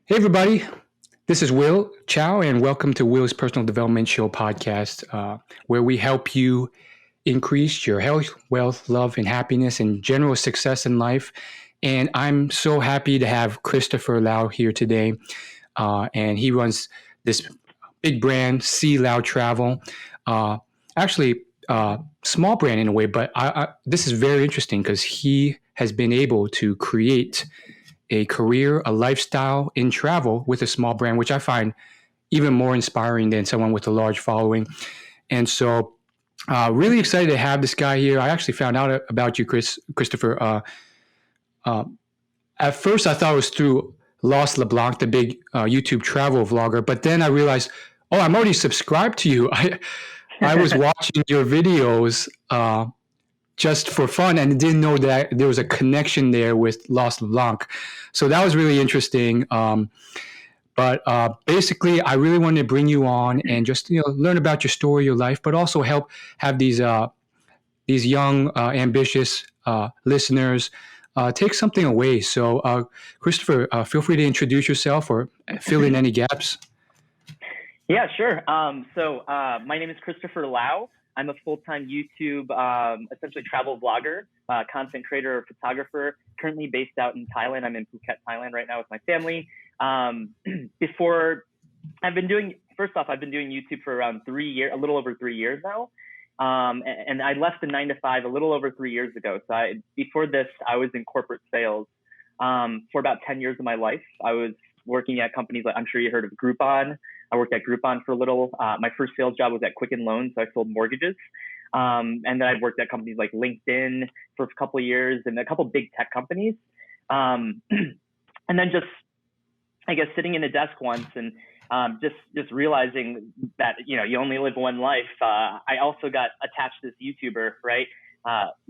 Hey, everybody. This is Will Chow, and welcome to Will's Personal Development Show podcast, where we help you increase your health, wealth, love, and happiness and general success in life. And I'm so happy to have Christopher Lau here today. And he runs this big brand, SeeLauTravel. Actually, small brand in a way, but this is very interesting because he has been able to create a career, a lifestyle in travel with a small brand, which I find even more inspiring than someone with a large following. And so, really excited to have this guy here. I actually found out about you, Christopher. Uh, at first, I thought it was through Lostleblanc, the big YouTube travel vlogger, but then I realized, oh, I'm already subscribed to you. I was watching your videos just for fun and didn't know that there was a connection there with Lostleblanc. So that was really interesting. But basically, I really wanted to bring you on and just learn about your story, your life, but also help have these young, ambitious listeners take something away. So, Christopher, feel free to introduce yourself or fill in any gaps. Yeah, sure. My name is Christopher Lau. I'm a full-time YouTube, essentially travel vlogger, content creator, photographer, currently based out in Thailand. I'm in Phuket, Thailand right now with my family. I've been doing YouTube for around 3 years, a little over 3 years now. And I left the 9 to 5 a little over 3 years ago. So before this, I was in corporate sales for about 10 years of my life. I was working at companies like, I'm sure you heard of Groupon. I worked at Groupon for a little. My first sales job was at Quicken Loans, so I sold mortgages. And then I worked at companies like LinkedIn for a couple of years and a couple of big tech companies. And then just, I guess, sitting in a desk once and just realizing that, you only live one life. I also got attached to this YouTuber, right?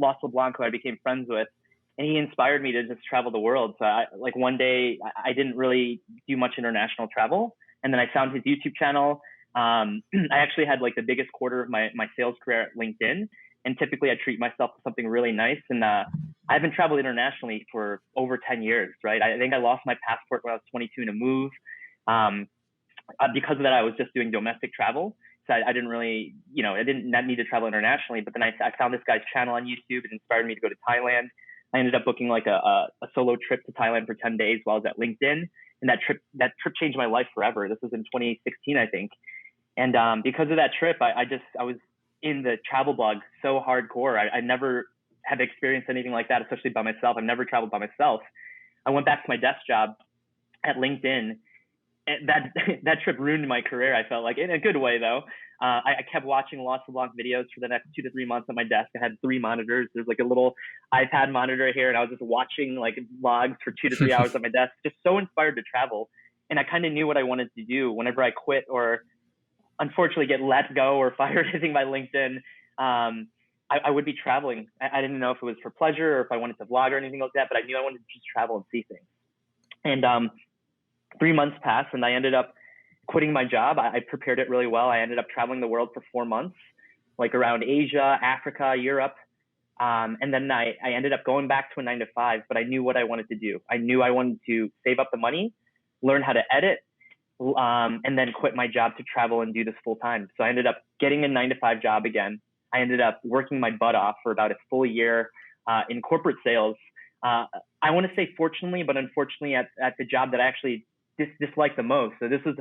Lostleblanc, who I became friends with. And he inspired me to just travel the world. So one day I didn't really do much international travel. And then I found his YouTube channel. I actually had the biggest quarter of my sales career at LinkedIn. And typically I treat myself to something really nice. And I haven't traveled internationally for over 10 years, right? I think I lost my passport when I was 22 in a move. Because of that, I was just doing domestic travel. So I didn't really, I didn't need to travel internationally. But then I found this guy's channel on YouTube. It inspired me to go to Thailand. I ended up booking a solo trip to Thailand for 10 days while I was at LinkedIn. And that trip changed my life forever. This was in 2016, I think. And because of that trip, I was in the travel blog so hardcore. I never have experienced anything like that, especially by myself. I've never traveled by myself. I went back to my desk job at LinkedIn. And that trip ruined my career, I felt like, in a good way, though. I kept watching Lostleblanc videos for the next 2 to 3 months at my desk. I had 3 monitors. There's a little iPad monitor here, and I was just watching vlogs for 2 to 3 hours at my desk, just so inspired to travel. And I kind of knew what I wanted to do whenever I quit or unfortunately get let go or fired, I think, by LinkedIn. I would be traveling. I didn't know if it was for pleasure or if I wanted to vlog or anything like that, but I knew I wanted to just travel and see things. And 3 months passed, and I ended up quitting my job. I prepared it really well. I ended up traveling the world for 4 months, around Asia, Africa, Europe. And then I ended up going back to a 9 to 5, but I knew what I wanted to do. I knew I wanted to save up the money, learn how to edit, and then quit my job to travel and do this full time. So I ended up getting a 9 to 5 job again. I ended up working my butt off for about a full year in corporate sales. I want to say fortunately, but unfortunately at the job that I actually dislike the most. So this is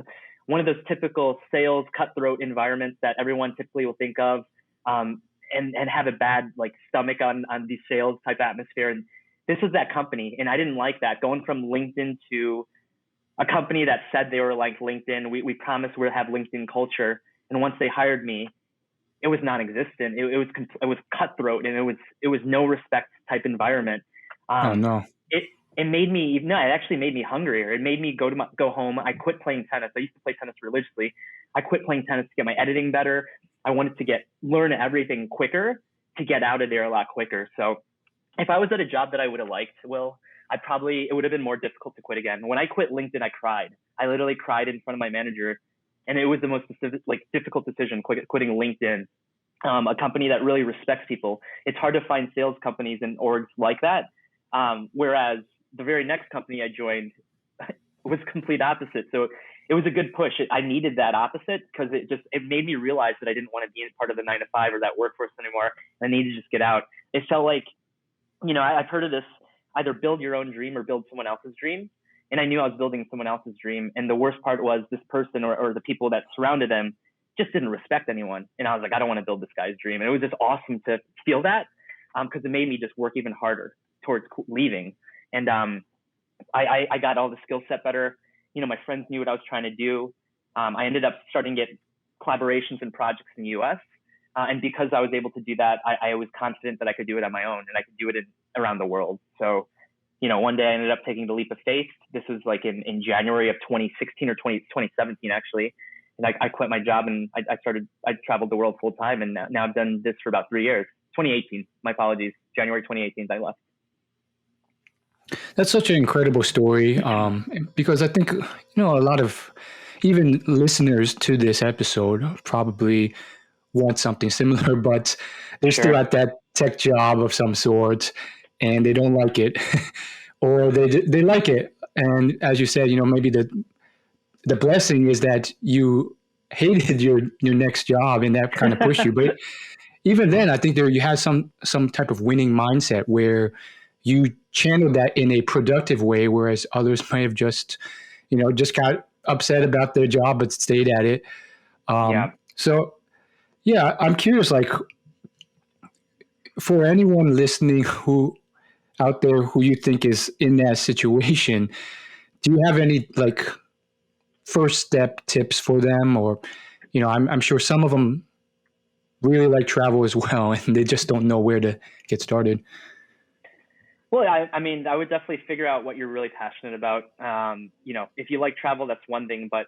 one of those typical sales cutthroat environments that everyone typically will think of, and have a bad stomach on the sales type atmosphere. And this was that company, and I didn't like that. Going from LinkedIn to a company that said they were like LinkedIn, we promised we'll have LinkedIn culture, and once they hired me, it was non-existent. It was cutthroat, and it was no respect type environment. Oh no. It actually made me hungrier. It made me go home. I quit playing tennis. I used to play tennis religiously. I quit playing tennis to get my editing better. I wanted to learn everything quicker to get out of there a lot quicker. So if I was at a job that I would have liked, it would have been more difficult to quit again. When I quit LinkedIn, I cried. I literally cried in front of my manager, and it was the most difficult decision, quitting LinkedIn, a company that really respects people. It's hard to find sales companies and orgs like that. Whereas the very next company I joined, was complete opposite. So it was a good push. I needed that opposite because it made me realize that I didn't want to be in part of the 9 to 5 or that workforce anymore. And I needed to just get out. It felt like, I've heard of this, either build your own dream or build someone else's dream. And I knew I was building someone else's dream. And the worst part was this person or the people that surrounded them just didn't respect anyone. And I was like, I don't want to build this guy's dream. And it was just awesome to feel that because it made me just work even harder towards leaving. And I got all the skill set better. My friends knew what I was trying to do. I ended up starting to get collaborations and projects in the US. And because I was able to do that, I was confident that I could do it on my own and I could do it around the world. So, one day I ended up taking the leap of faith. This was like in January of 2016 or 2017, actually. And I quit my job and I traveled the world full time. And now I've done this for about 3 years. 2018, my apologies. January 2018, I left. That's such an incredible story, because I think, a lot of even listeners to this episode probably want something similar, but they're still at that tech job of some sort and they don't like it or they like it. And as you said, maybe the blessing is that you hated your next job and that kind of pushed you. But even then, I think you had some type of winning mindset where you channeled that in a productive way, whereas others might have just got upset about their job but stayed at it. So, yeah, I'm curious, like, for anyone listening out there who you think is in that situation, do you have any like first step tips for them? Or, I'm sure some of them really like travel as well, and they just don't know where to get started. Well, I mean, I would definitely figure out what you're really passionate about. If you like travel, that's one thing, but,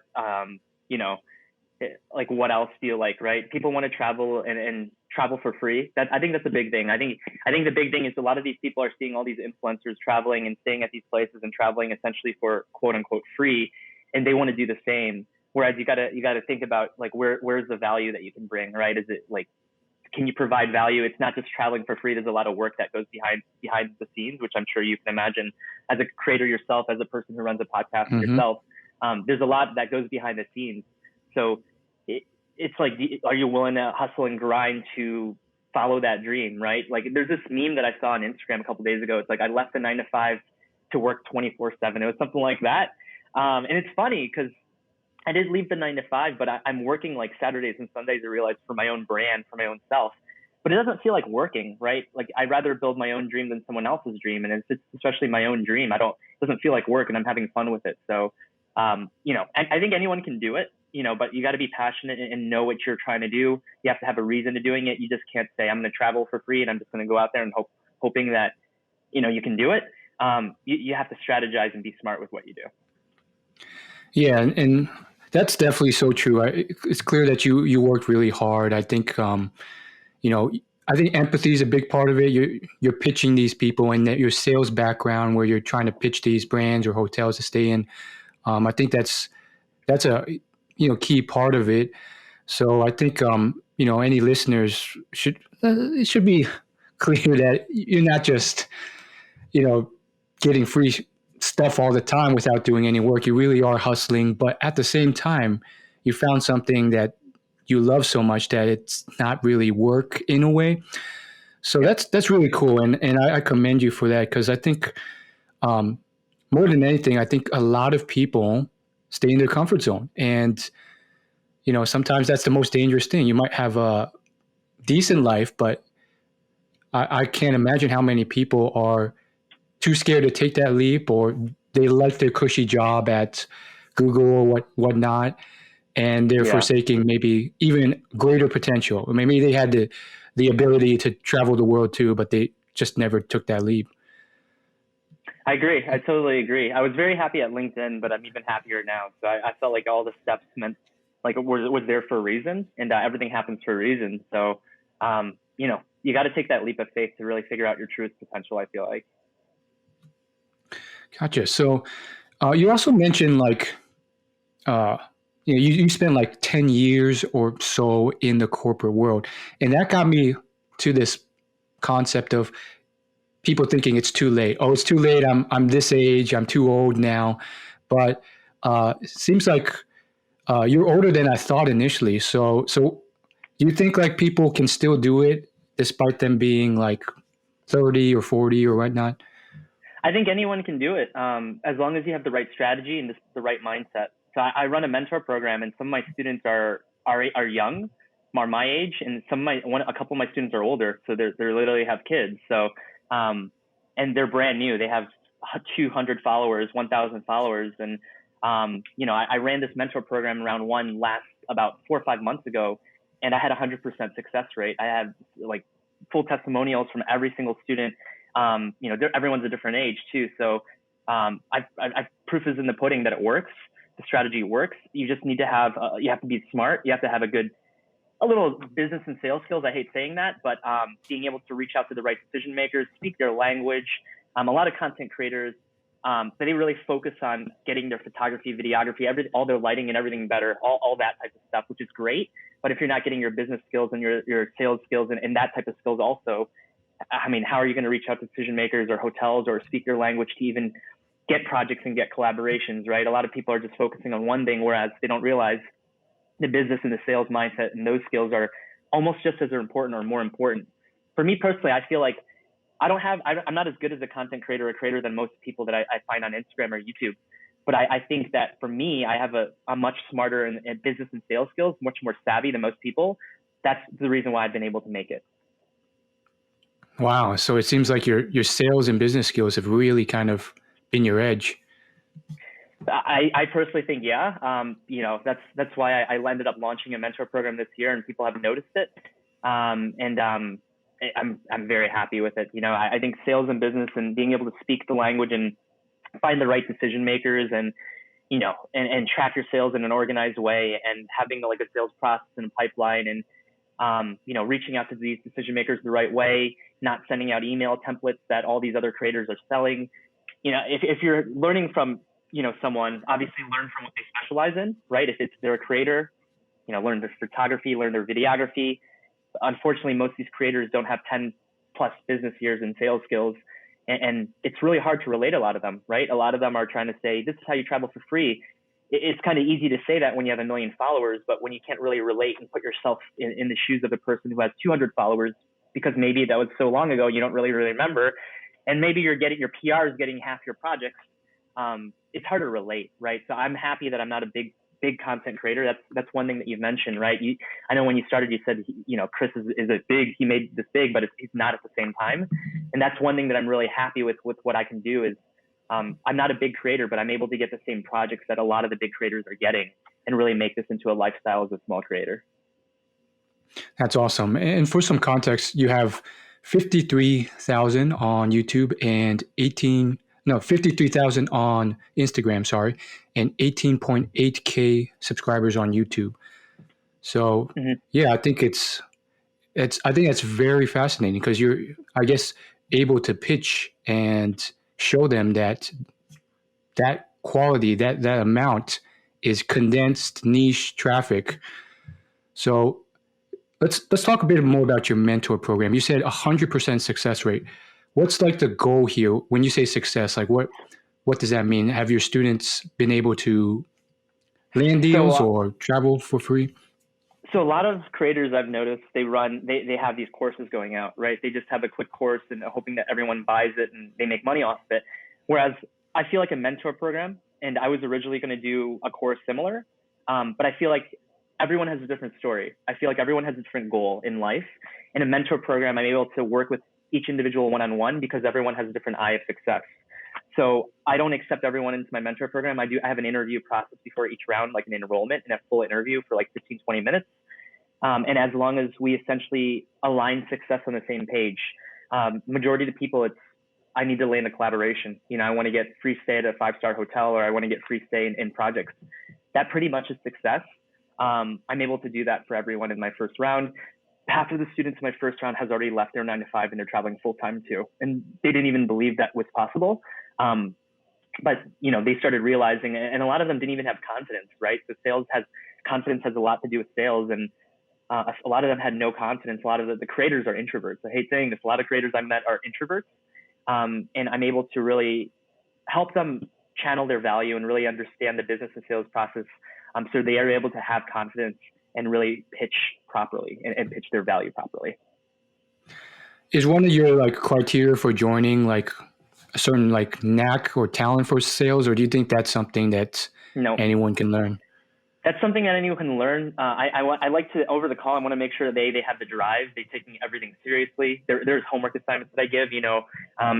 like what else do you like, right? People want to travel and travel for free. I think that's a big thing. I think the big thing is a lot of these people are seeing all these influencers traveling and staying at these places and traveling essentially for quote unquote free. And they want to do the same. Whereas you gotta think about like, where's the value that you can bring, right? Is it like, can you provide value? It's not just traveling for free. There's a lot of work that goes behind the scenes, which I'm sure you can imagine as a creator yourself, as a person who runs a podcast yourself. There's a lot that goes behind the scenes. So it's like, are you willing to hustle and grind to follow that dream, right? Like there's this meme that I saw on Instagram a couple of days ago. It's like, I left the 9 to 5 to work 24/7. It was something like that. And it's funny because I did leave the 9 to 5, but I'm working like Saturdays and Sundays, I realize, for my own brand, for my own self. But it doesn't feel like working, right? Like I'd rather build my own dream than someone else's dream. And it's especially my own dream. It doesn't feel like work and I'm having fun with it. So, I think anyone can do it, but you got to be passionate and know what you're trying to do. You have to have a reason to doing it. You just can't say, I'm going to travel for free and I'm just going to go out there and hoping that, you can do it. You have to strategize and be smart with what you do. Yeah. And that's definitely so true. It's clear that you worked really hard. I think, I think empathy is a big part of it. You're pitching these people and that your sales background where you're trying to pitch these brands or hotels to stay in. I think that's a, key part of it. So I think, any listeners it should be clear that you're not just, getting free stuff all the time without doing any work. You really are hustling, but at the same time, you found something that you love so much that it's not really work in a way. So that's really cool. And I commend you for that. Cause I think, more than anything, I think a lot of people stay in their comfort zone and, sometimes that's the most dangerous thing. You might have a decent life, but I can't imagine how many people are too scared to take that leap, or they like their cushy job at Google or whatnot, and they're forsaking maybe even greater potential. Or maybe they had the ability to travel the world too, but they just never took that leap. I agree. I totally agree. I was very happy at LinkedIn, but I'm even happier now. So I felt like all the steps meant like it was there for a reason, and everything happens for a reason. So, you got to take that leap of faith to really figure out your truest potential, I feel like. Gotcha. So you also mentioned like, you spent like 10 years or so in the corporate world. And that got me to this concept of people thinking it's too late. Oh, it's too late. I'm this age. I'm too old now. but it seems like you're older than I thought initially. So do you think like people can still do it despite them being like 30 or 40 or whatnot? I think anyone can do it, as long as you have the right strategy and the right mindset. So I run a mentor program, and some of my students are young, are my age, and a couple of my students are older, so they literally have kids. So, and they're brand new. They have 200 followers, 1,000 followers, and I ran this mentor program round one last about 4 or 5 months ago, and I had 100% success rate. I had like full testimonials from every single student. Everyone's a different age too. So proof is in the pudding that it works. The strategy works. You just need to you have to be smart. You have to have a little business and sales skills. I hate saying that, but being able to reach out to the right decision makers, speak their language. A lot of content creators, they really focus on getting their photography, videography, all their lighting and everything better, all that type of stuff, which is great. But if you're not getting your business skills and your sales skills and that type of skills also, I mean, how are you going to reach out to decision makers or hotels or speak their language to even get projects and get collaborations, right? A lot of people are just focusing on one thing, whereas they don't realize the business and the sales mindset and those skills are almost just as important or more important. For me personally, I feel like I'm not as good as a content creator or creator than most people that I find on Instagram or YouTube. But I think that for me, I have a much smarter in business and sales skills, much more savvy than most people. That's the reason why I've been able to make it. Wow. So it seems like your sales and business skills have really kind of been your edge. I personally think, yeah. That's why I ended up launching a mentor program this year, and people have noticed it. I'm very happy with it. I think sales and business and being able to speak the language and find the right decision makers and track your sales in an organized way and having like a sales process and a pipeline and reaching out to these decision makers the right way, not sending out email templates that all these other creators are selling. If you're learning from, someone, obviously learn from what they specialize in, right? If they're a creator, learn their photography, learn their videography. Unfortunately, most of these creators don't have 10 plus business years in sales skills. And it's really hard to relate a lot of them, right? A lot of them are trying to say, this is how you travel for free. It's kind of easy to say that when you have 1 million followers, but when you can't really relate and put yourself in the shoes of a person who has 200 followers, because maybe that was so long ago, you don't really remember. And maybe your PR is getting half your projects. It's hard to relate, right? So I'm happy that I'm not a big content creator. That's one thing that you've mentioned, right? I know when you started, you said, Chris is a big, he made this big, but he's not at the same time. And that's one thing that I'm really happy with what I can do is, I'm not a big creator, but I'm able to get the same projects that a lot of the big creators are getting and really make this into a lifestyle as a small creator. That's awesome. And for some context, you have 53,000 on YouTube and 53,000 on Instagram, sorry, and 18.8K subscribers on YouTube. So yeah, I think I think that's very fascinating because you're, I guess, able to pitch and show them that quality, that amount is condensed niche traffic. So let's talk a bit more about your mentor program. You said 100% success rate. What's like the goal here when you say success? Like what does that mean? Have your students been able to land deals or travel for free? So a lot of creators I've noticed, they have these courses going out, right? They just have a quick course and hoping that everyone buys it and they make money off of it. Whereas I feel like a mentor program, and I was originally going to do a course similar, but I feel like everyone has a different story. I feel like everyone has a different goal in life. In a mentor program, I'm able to work with each individual one-on-one because everyone has a different eye of success. So I don't accept everyone into my mentor program. I have an interview process before each round, like an enrollment and a full interview for like 15, 20 minutes. And as long as we essentially align success on the same page, majority of the people, I need to land a collaboration. I want to get free stay at a 5-star hotel, or I want to get free stay in projects. That pretty much is success. I'm able to do that for everyone in my first round. Half of the students in my first round has already left their 9 to 5 and they're traveling full time too. And they didn't even believe that was possible. But they started realizing, and a lot of them didn't even have confidence, right? So confidence has a lot to do with sales, and a lot of them had no confidence. A lot of the creators are introverts. I hate saying this. A lot of creators I met are introverts. And I'm able to really help them channel their value and really understand the business and sales process, so they are able to have confidence and really pitch properly and pitch their value properly. Is one of your like criteria for joining like a certain like knack or talent for sales, or do you think that's something that No, anyone can learn? that's something that anyone can learn. I like to, over the call, I want to make sure they have the drive. They taking everything seriously. There's homework assignments that I give,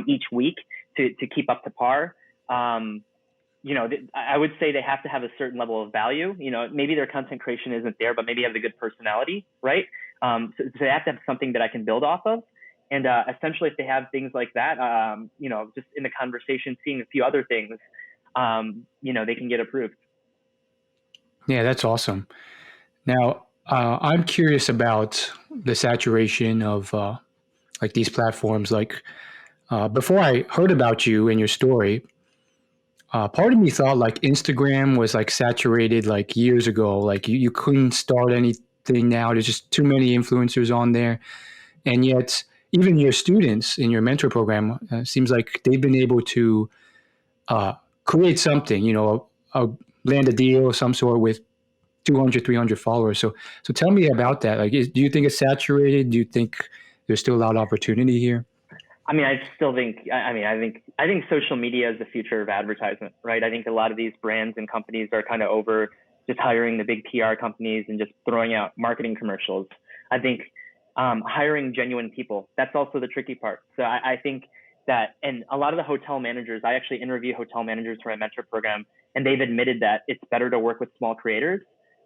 each week to keep up to par. I would say they have to have a certain level of value. Maybe their content creation isn't there, but maybe have the good personality, right? So they have to have something that I can build off of. And essentially, if they have things like that, just in the conversation, seeing a few other things, they can get approved. Yeah, that's awesome. Now, I'm curious about the saturation of like these platforms. Like before I heard about you and your story, part of me thought like Instagram was like saturated like years ago. Like you couldn't start anything now. There's just too many influencers on there. And yet, even your students in your mentor program seems like they've been able to create something, land a deal of some sort with 200, 300 followers. So tell me about that. Like, do you think it's saturated? Do you think there's still a lot of opportunity here? I mean, I still think, I think social media is the future of advertisement, right? I think a lot of these brands and companies are kind of over just hiring the big PR companies and just throwing out marketing commercials. I think hiring genuine people, that's also the tricky part. So I think that, and a lot of the hotel managers, I actually interview hotel managers for my mentor program, and they've admitted that it's better to work with small creators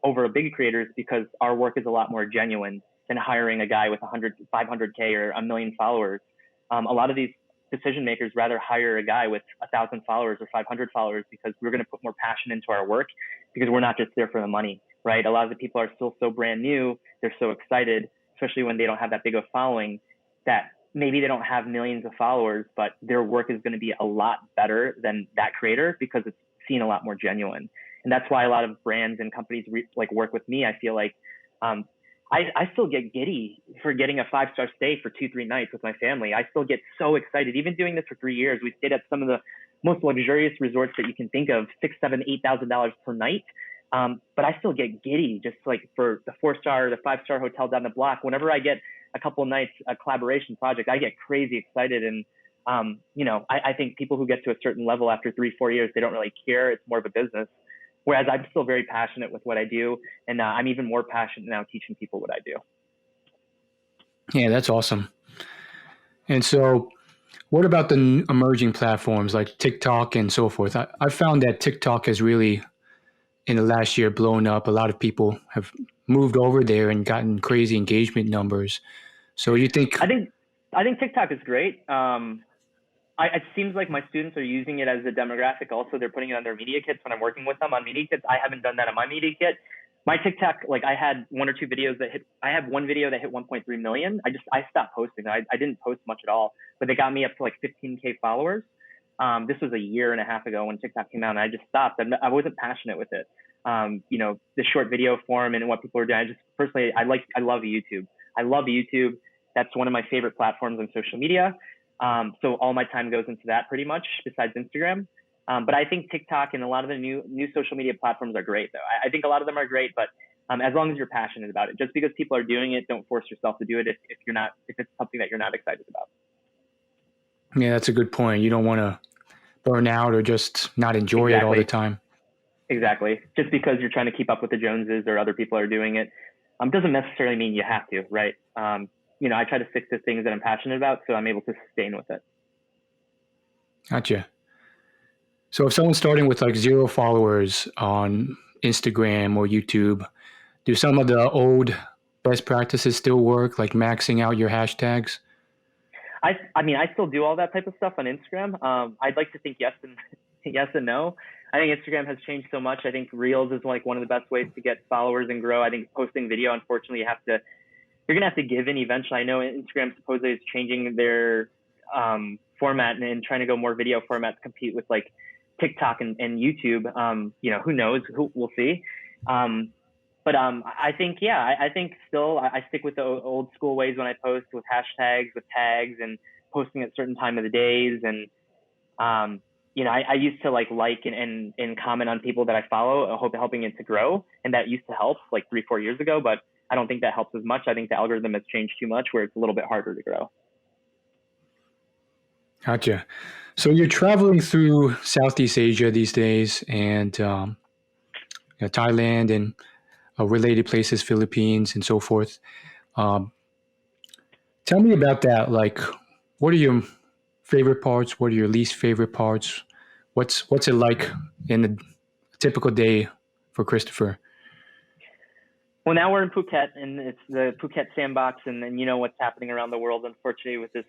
over big creators because our work is a lot more genuine than hiring a guy with 500K or a million followers. A lot of these decision makers rather hire a guy with 1,000 followers or 500 followers because we're going to put more passion into our work, because we're not just there for the money, right? A lot of the people are still so brand new. They're so excited, especially when they don't have that big of a following, that maybe they don't have millions of followers, but their work is going to be a lot better than that creator because it's seen a lot more genuine. And that's why a lot of brands and companies work with me. I feel like I still get giddy for getting a 5-star stay for 2-3 nights with my family. I still get so excited. Even doing this for 3 years, we stayed at some of the most luxurious resorts that you can think of, $6,000, $8,000 per night. But I still get giddy just like for the 4-star, the 5-star hotel down the block. Whenever I get a couple of nights, a collaboration project, I get crazy excited. And, I think people who get to a certain level after 3-4 years, they don't really care. It's more of a business. Whereas I'm still very passionate with what I do. And I'm even more passionate now teaching people what I do. Yeah, that's awesome. And so what about the emerging platforms like TikTok and so forth? I found that TikTok has really, in the last year, blown up. A lot of people have moved over there and gotten crazy engagement numbers. So you think... I think TikTok is great. It seems like my students are using it as a demographic. Also, they're putting it on their media kits when I'm working with them on media kits. I haven't done that on my media kit. My TikTok, I had 1 or 2 videos that hit. I have one video that hit 1.3 million. I stopped posting. I didn't post much at all, but they got me up to 15K followers. This was a year and a half ago when TikTok came out, and I just stopped. I wasn't passionate with it. The short video form and what people are doing. I just personally, I love YouTube. I love YouTube. That's one of my favorite platforms on social media. So all my time goes into that pretty much, besides Instagram. But I think TikTok and a lot of the new social media platforms are great, though. I think a lot of them are great, but as long as you're passionate about it. Just because people are doing it, don't force yourself to do it if it's something that you're not excited about. Yeah, that's a good point. You don't want to burn out or just not enjoy it all the time. Exactly. Just because you're trying to keep up with the Joneses or other people are doing it doesn't necessarily mean you have to, right? I try to stick to things that I'm passionate about, so I'm able to sustain with it. Gotcha. So if someone's starting with 0 followers on Instagram or YouTube, do some of the old best practices still work, like maxing out your hashtags? I still do all that type of stuff on Instagram. I'd like to think yes and no. I think Instagram has changed so much. I think Reels is one of the best ways to get followers and grow. I think posting video, unfortunately, you're going to have to give in eventually. I know Instagram supposedly is changing their format and trying to go more video format to compete with TikTok and YouTube. Who knows? We'll see. But I think still I stick with the old school ways when I post, with hashtags, with tags, and posting at certain time of the days. And I used to like and comment on people that I follow, helping it to grow. And that used to help like 3-4 years ago, but I don't think that helps as much. I think the algorithm has changed too much where it's a little bit harder to grow. Gotcha. So you're traveling through Southeast Asia these days, and Thailand and related places, Philippines, and so forth. Um, Tell me about that. Like, what are your favorite parts? What are your least favorite parts? What's it like in a typical day for Christopher? Well, now we're in Phuket, and it's the Phuket sandbox, and then you know what's happening around the world, unfortunately, with this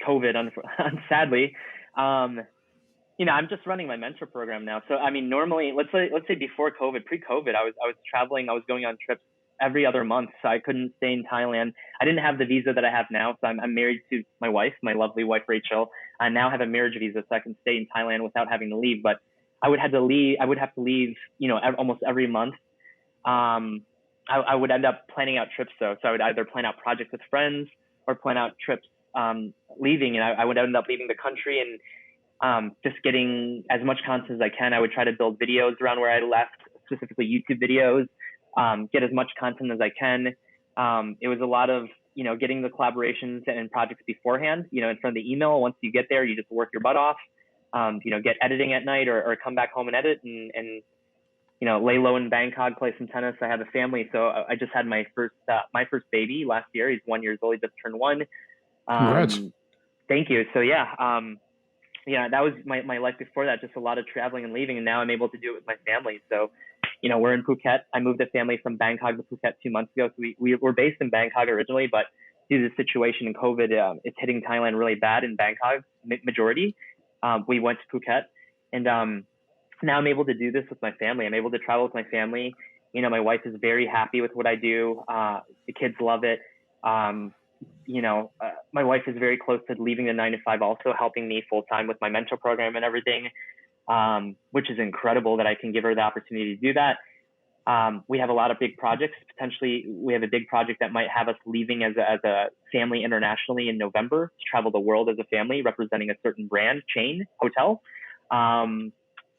COVID, sadly. Um, I'm just running my mentor program now. So I mean, normally, let's say before COVID, pre-COVID, I was traveling, I was going on trips every other month, so I couldn't stay in Thailand. I didn't have the visa that I have now, so I'm married to my wife, my lovely wife Rachel. I now have a marriage visa, so I can stay in Thailand without having to leave. But I would have to leave. I would have to leave, almost every month. Um, I would end up planning out trips though, so I would either plan out projects with friends or plan out trips leaving, and I would end up leaving the country and just getting as much content as I can. I would try to build videos around where I left, specifically YouTube videos, get as much content as I can. It was a lot of, getting the collaborations and projects beforehand, in front of the email. Once you get there, you just work your butt off, get editing at night or come back home and edit and lay low in Bangkok, play some tennis. I have a family. So I just had my first baby last year. He's 1 year old. He just turned one. Congrats. Thank you. So yeah, that was my life before that, just a lot of traveling and leaving. And now I'm able to do it with my family. So, we're in Phuket. I moved the family from Bangkok to Phuket 2 months ago. So we were based in Bangkok originally, but due to the situation in COVID, it's hitting Thailand really bad in Bangkok, majority. We went to Phuket, and now I'm able to do this with my family. I'm able to travel with my family. My wife is very happy with what I do. The kids love it. My wife is very close to leaving the 9 to 5, also helping me full time with my mentor program and everything, which is incredible that I can give her the opportunity to do that. We have a lot of big projects. Potentially, we have a big project that might have us leaving as a family internationally in November to travel the world as a family, representing a certain brand, chain, hotel.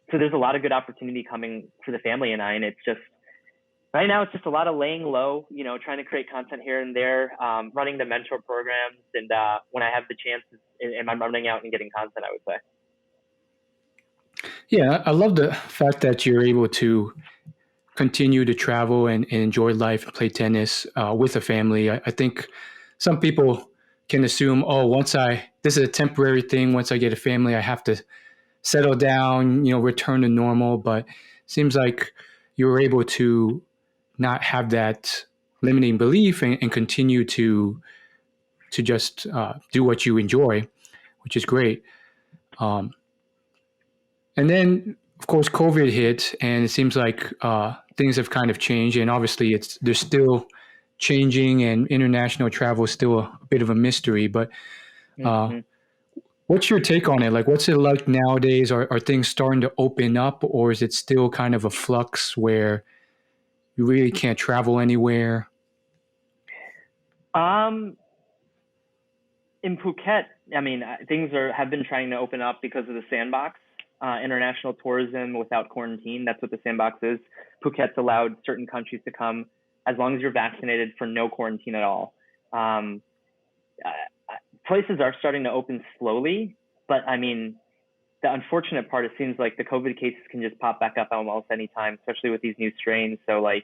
So there's a lot of good opportunity coming for the family and I, and it's just, right now, it's just a lot of laying low, trying to create content here and there, running the mentor programs. And when I have the chance, and I'm running out and getting content, I would say. Yeah, I love the fact that you're able to continue to travel and enjoy life and play tennis with a family. I think some people can assume, oh, this is a temporary thing. Once I get a family, I have to settle down, return to normal. But it seems like you were able to not have that limiting belief and continue to just do what you enjoy, which is great. And then, of course, COVID hit, and it seems like things have kind of changed. And obviously, they're still changing, and international travel is still a bit of a mystery. But Mm-hmm. what's your take on it? Like, what's it like nowadays? Are things starting to open up, or is it still kind of a flux where you really can't travel anywhere? In Phuket, I mean, things have been trying to open up because of the sandbox, international tourism without quarantine. That's what the sandbox is. Phuket's allowed certain countries to come as long as you're vaccinated for no quarantine at all. Um, Places are starting to open slowly, but I mean, the unfortunate part, it seems like the COVID cases can just pop back up almost anytime, especially with these new strains. So like,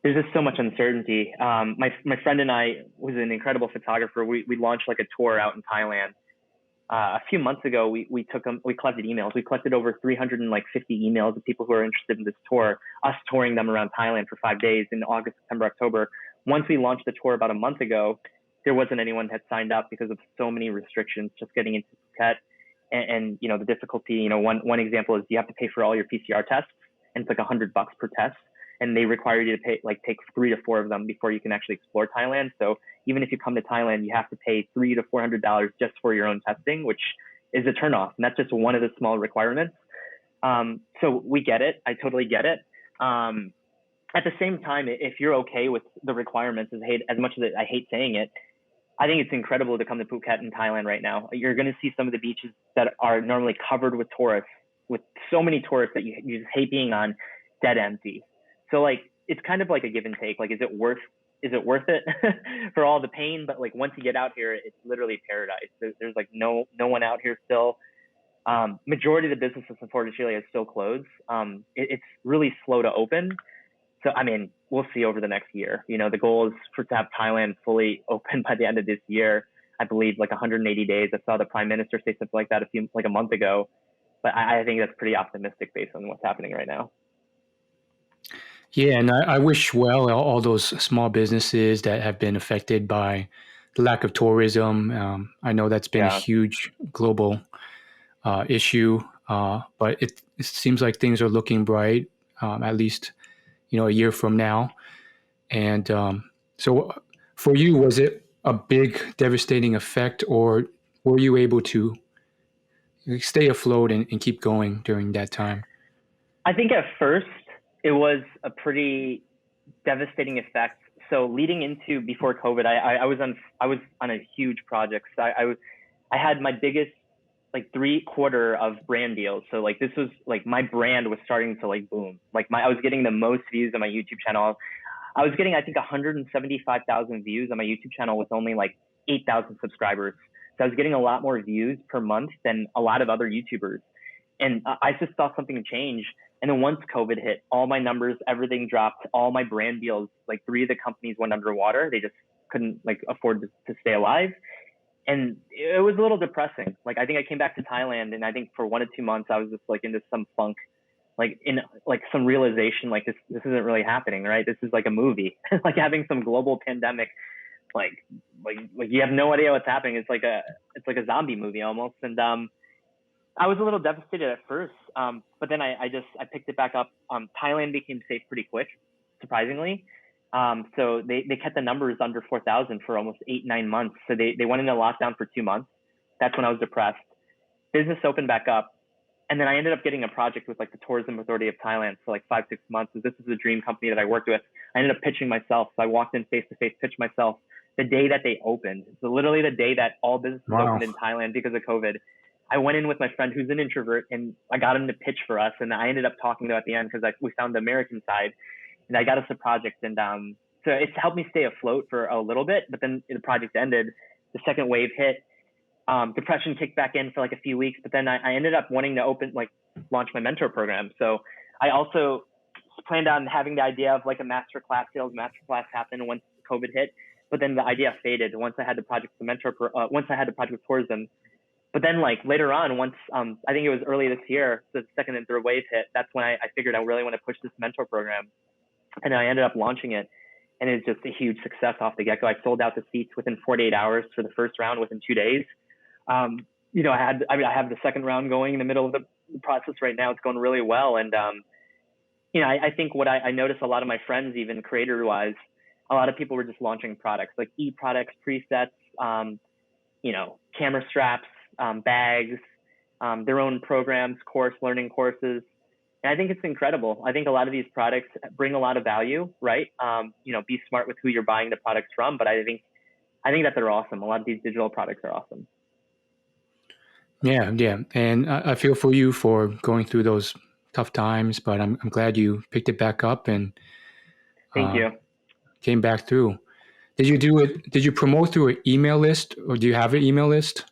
there's just so much uncertainty. My friend and I was an incredible photographer. We launched like a tour out in Thailand. A few months ago, we collected emails. We collected over 350 emails of people who are interested in this tour, us touring them around Thailand for 5 days in August, September, October. Once we launched the tour about a month ago, there wasn't anyone that had signed up because of so many restrictions just getting into Phuket. And the difficulty, one example is you have to pay for all your PCR tests, and it's like $100 per test. And they require you to take 3 to 4 of them before you can actually explore Thailand. So even if you come to Thailand, you have to pay $300 to $400 just for your own testing, which is a turnoff. And that's just one of the small requirements. So we get it. I totally get it. At the same time, if you're okay with the requirements, as much as I hate saying it, I think it's incredible to come to Phuket in Thailand right now. You're going to see some of the beaches that are normally covered with tourists, with so many tourists that you just hate being on, dead empty. So like it's kind of like a give and take. Like, is it worth it for all the pain? But like once you get out here, it's literally paradise. There's like no one out here still. Majority of the businesses in Port Australia is still closed. It's really slow to open. So, I mean, we'll see over the next year. You know, the goal is to have Thailand fully open by the end of this year. I believe like 180 days. I saw the prime minister say something like that a month ago. But I think that's pretty optimistic based on what's happening right now. Yeah, and I wish well all those small businesses that have been affected by the lack of tourism. I know that's been a huge global issue, but it seems like things are looking bright, at least a year from now. And so, for you, was it a big, devastating effect, or were you able to stay afloat and keep going during that time? I think at first it was a pretty devastating effect. So leading into before COVID, I was on a huge project. So I had my biggest like 3/4 of brand deals. So like this was like my brand was starting to like boom. Like I was getting the most views on my YouTube channel. I was getting I think 175,000 views on my YouTube channel with only like 8,000 subscribers. So I was getting a lot more views per month than a lot of other YouTubers. And I just saw something change. And then once COVID hit, all my numbers, everything dropped, all my brand deals, like 3 of the companies went underwater. They just couldn't like afford to stay alive. And it was a little depressing. Like I think I came back to Thailand, and I think for 1 or 2 months I was just like into some funk, like in like some realization, like this isn't really happening, right? This is like a movie, like having some global pandemic, like you have no idea what's happening. It's like a zombie movie almost. And I was a little devastated at first, but then I picked it back up. Thailand became safe pretty quick, surprisingly. So they kept the numbers under 4,000 for almost 8-9 months. So they went into lockdown for 2 months. That's when I was depressed. Business opened back up. And then I ended up getting a project with like the Tourism Authority of Thailand for like 5-6 months. So this is a dream company that I worked with. I ended up pitching myself. So I walked in face to face, pitched myself the day that they opened. So literally the day that all businesses opened in Thailand because of COVID. I went in with my friend who's an introvert, and I got him to pitch for us. And I ended up talking to him at the end because we found the American side, and I got us a project. And so it's helped me stay afloat for a little bit. But then the project ended. The second wave hit. Depression kicked back in for like a few weeks. But then I ended up wanting to launch my mentor program. So I also planned on having the idea of like a sales masterclass happen once COVID hit. But then the idea faded once I had the project once I had the project with tourism. But then like later on, once I think it was early this year, the second and third wave hit, that's when I figured I really want to push this mentor program. And I ended up launching it. And it's just a huge success off the get-go. I sold out the seats within 48 hours for the first round within 2 days. I have the second round going in the middle of the process right now. It's going really well. And, I think what I noticed a lot of my friends, even creator-wise, a lot of people were just launching products like e-products, presets, camera straps, bags, their own programs, learning courses. And I think it's incredible. I think a lot of these products bring a lot of value, right? Be smart with who you're buying the products from, but I think that they're awesome. A lot of these digital products are awesome. Yeah. And I feel for you for going through those tough times, but I'm glad you picked it back up and thank you. Came back through. Did you do it? Did you promote through an email list, or do you have an email list?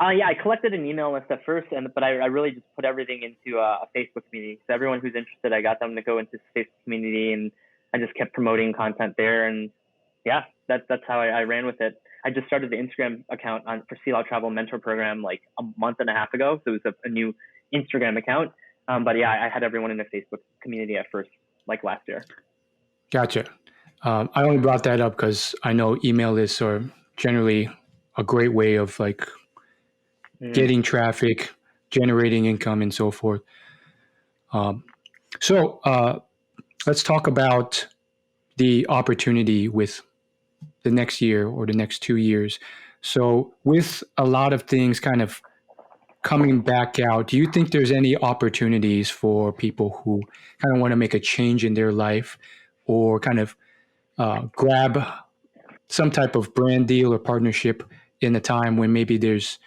Yeah, I collected an email list at first, but I really just put everything into a Facebook community. So everyone who's interested, I got them to go into the Facebook community, and I just kept promoting content there. And yeah, that's how I ran with it. I just started the Instagram account for SeeLauTravel mentor program like a month and a half ago. So it was a new Instagram account. But yeah, I had everyone in the Facebook community at first, like last year. Gotcha. I only brought that up because I know email lists are generally a great way of like getting traffic, generating income, and so forth. So let's talk about the opportunity with the next year or the next 2 years. So with a lot of things kind of coming back out, do you think there's any opportunities for people who kind of want to make a change in their life or kind of grab some type of brand deal or partnership in a time when maybe there's,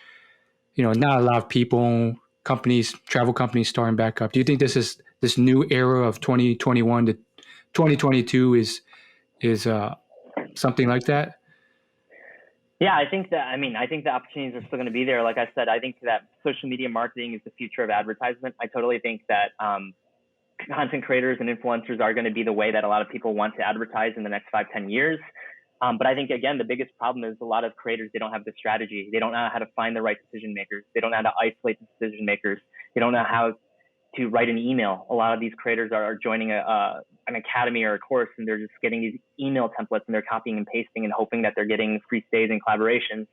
not a lot of people, companies, travel companies starting back up? Do you think this new era of 2021 to 2022 is something like that? Yeah, I think the opportunities are still going to be there. Like I said, I think that social media marketing is the future of advertisement. I totally think that content creators and influencers are going to be the way that a lot of people want to advertise in the next 5-10 years. But I think, again, the biggest problem is a lot of creators, they don't have the strategy. They don't know how to find the right decision makers. They don't know how to isolate the decision makers. They don't know how to write an email. A lot of these creators are joining an academy or a course, and they're just getting these email templates and they're copying and pasting and hoping that they're getting free stays and collaborations.